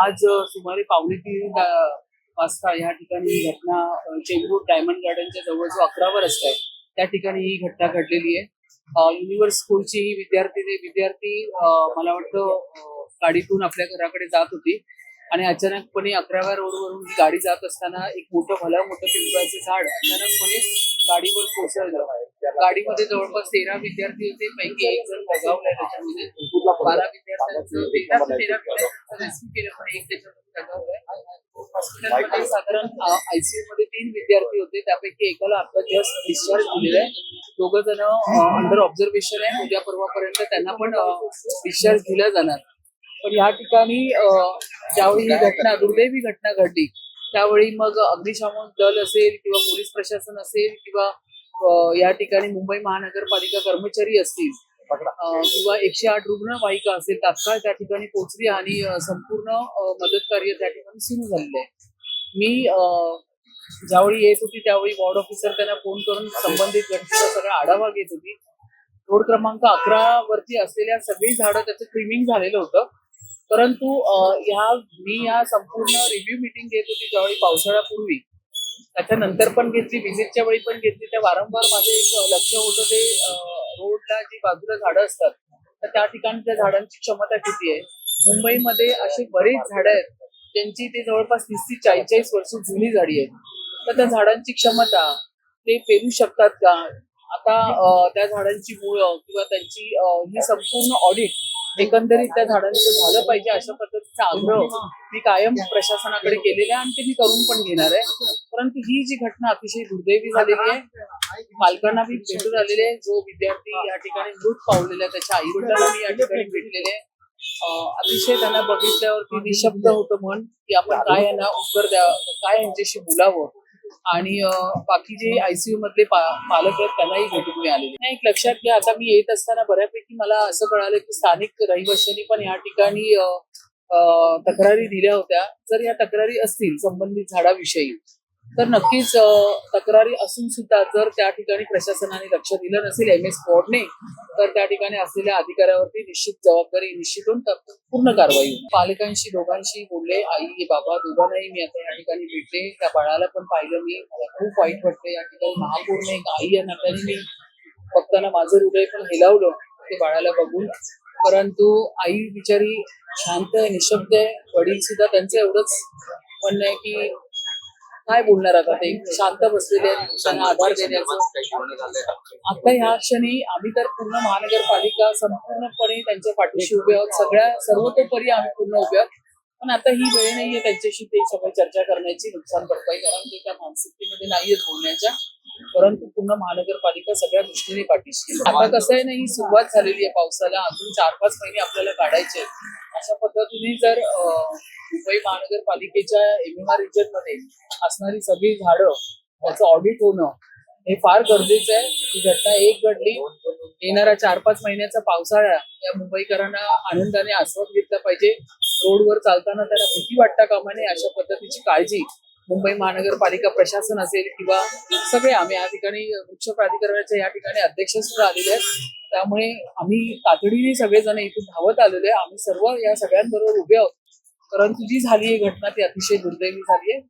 आज सुमारे 2:45 वाजता या ठिकाणी ही घटना चेंबूर डायमंड गार्डनच्या जवळ जो 11 रस्ता आहे त्या ठिकाणी ही घटना घडलेली आहे. युनिव्हर्स स्कूलची ही विद्यार्थी मला वाटतं गाडीतून आपल्या घराकडे जात होती आणि अचानकपणे 11व्या रोडवरून ही गाडी जात असताना एक मोठं पिंपळाचं झाड अचानकपणे गाडीवर कोसळलं. गाडीमध्ये जवळपास 13 विद्यार्थी होते, पैकी एक जण दगावलाय. त्याच्यामध्ये 12 विद्यार्थ्यांचं 13 ते 13 विद्यार्थ्यांचं रेस्क्यू केलं, पण एक त्याच्यामध्ये दगावलाय. हॉस्पिटलमध्ये साधारण आयसीयू मध्ये 3 विद्यार्थी होते, त्यापैकी एकाला आता जस्ट डिस्चार्ज दिलेला आहे. दोघं जण अंडर ऑब्झर्वेशन आहे. उद्या परवापर्यंत त्यांना पण डिस्चार्ज दिला जाणार. पण या ठिकाणी ज्यावेळी ही घटना दुर्दैवी घटना घडली त्यावेळी मग अग्निशमन दल असेल किंवा पोलीस प्रशासन असेल किंवा या ठिकाणी मुंबई महानगरपालिका कर्मचारी असतील किंवा 108 रुग्णवाहिका असेल तात्काळ त्या ठिकाणी पोहोचली आणि संपूर्ण मदत कार्य त्या ठिकाणी सुरू झालेलं आहे. मी ज्यावेळी येत होती त्यावेळी वॉर्ड ऑफिसर त्यांना फोन करून संबंधित घटनेचा सगळा आढावा घेत होती. रोड क्रमांक 11 वरती असलेल्या सगळी झाडं त्याचं ट्रिमिंग झालेलं होतं. परंतु मी या संपूर्ण रिव्ह्यू मीटिंग घेत होती ज्यावेळी पावसाळ्यापूर्वी, त्याच्यानंतर पण घेतली, व्हिजिटच्या वेळी पण घेतली. त्या वारंवार माझं एक लक्ष होतं ते रोडला जी बाजूला झाडं असतात तर त्या ठिकाणी त्या झाडांची क्षमता किती आहे. मुंबईमध्ये असे बरेच झाडं आहेत ज्यांची ते जवळपास 30 ते 40 वर्ष जुनी झाडी आहेत. तर त्या झाडांची क्षमता ते पेरू शकतात का, आता त्या झाडांची मुळं किंवा त्यांची ही संपूर्ण ऑडिट एकंदरीत त्या झाडांचं झालं पाहिजे अशा पद्धतीचा आग्रह मी कायम प्रशासनाकडे केलेला आहे आणि ते मी करून पण घेणार आहे. परंतु ही जी घटना अतिशय दुर्दैवी झालेली आहे. पालकांना मी भेटून आलेले आहे. जो विद्यार्थी या ठिकाणी मृत पावलेला आहे त्याच्या आई वडिलांना मी या ठिकाणी भेटलेले आहे. अतिशय त्यांना बघितल्यावरती निशब्द होतं मन की आपण काय यांना उत्तर द्यावं, काय यांच्याशी बोलावं. आणि बाकी जे आयसीयू मधले पालक आहेत त्यांनाही भेटून मी आलेले नाही. एक लक्षात घ्या, आता मी येत असताना बऱ्यापैकी मला असं कळालं की स्थानिक रहिवाशांनी पण या ठिकाणी तक्रारी दिल्या होत्या. जर या तक्रारी असतील संबंधित झाडाविषयी तर नक्कीच तक्रारी असून सुद्धा जर त्या ठिकाणी प्रशासनाने लक्ष दिलं नसेल MS बोर्डने तर त्या ठिकाणी असलेल्या अधिकाऱ्यावरती निश्चित जबाबदारी निश्चितून पूर्ण कारवाई. पालकांशी दोघांशी बोलले, आई बाबा दोघांनाही मी आता या ठिकाणी भेटले. त्या बाळाला पण पाहिलं मी, मला खूप वाईट वाटतं. या ठिकाणी महापूर्ण एक आई या नात्याने मी बघताना माझं हृदय पण हेलावलं ते बाळाला बघून. परंतु आई बिचारी शांत आहे, निशब्द आहे. वडील सुद्धा त्यांचं एवढंच म्हणणं आहे की काय बोलणार आता, ते शांत बसलेले त्यांना आधार देण्याचं. आता ह्या क्षणी आम्ही तर पूर्ण महानगरपालिका संपूर्णपणे त्यांच्या पाठीशी उभे आहोत. सर्वतोपरी आम्ही पूर्ण उभे आहोत. पण आता ही वेळ नाहीये त्यांच्याशी ते सगळं चर्चा करण्याची, नुकसान भरपाई, कारण ते त्या मानसिकतेमध्ये नाहीयेत बोलण्याच्या. परंतु पूर्ण महानगरपालिका सगळ्या दृष्टीने पाठीशी. आता कसं आहे ना, ही सुरुवात झालेली आहे पावसाला, अजून 4-5 महिने आपल्याला काढायचे. अशा पद्धतीने जर मुंबई महानगरपालिकेच्या MMR रिजन मध्ये असणारी सगळी झाडं त्याचं ऑडिट होणं हे फार गरजेचं आहे. ही घटना एक घडली, येणाऱ्या 4-5 महिन्याचा पावसाळा या मुंबईकरांना आनंदाने आस्वाद घेतला पाहिजे. रोडवर चालताना त्याला भीती वाटता कामा नये अशा पद्धतीची काळजी मुंबई महानगरपालिका प्रशासन असेल किंवा सगळे, आम्ही या ठिकाणी वृक्ष प्राधिकरणाच्या या ठिकाणी अध्यक्ष सुद्धा आलेले आहेत. त्यामुळे आम्ही तातडीने सगळेजण इथून धावत आलेले आहे. आम्ही सर्व या सगळ्यांबरोबर उभे आहोत. परंतु जी झाली ही घटना ती अतिशय दुर्दैवी झाली आहे.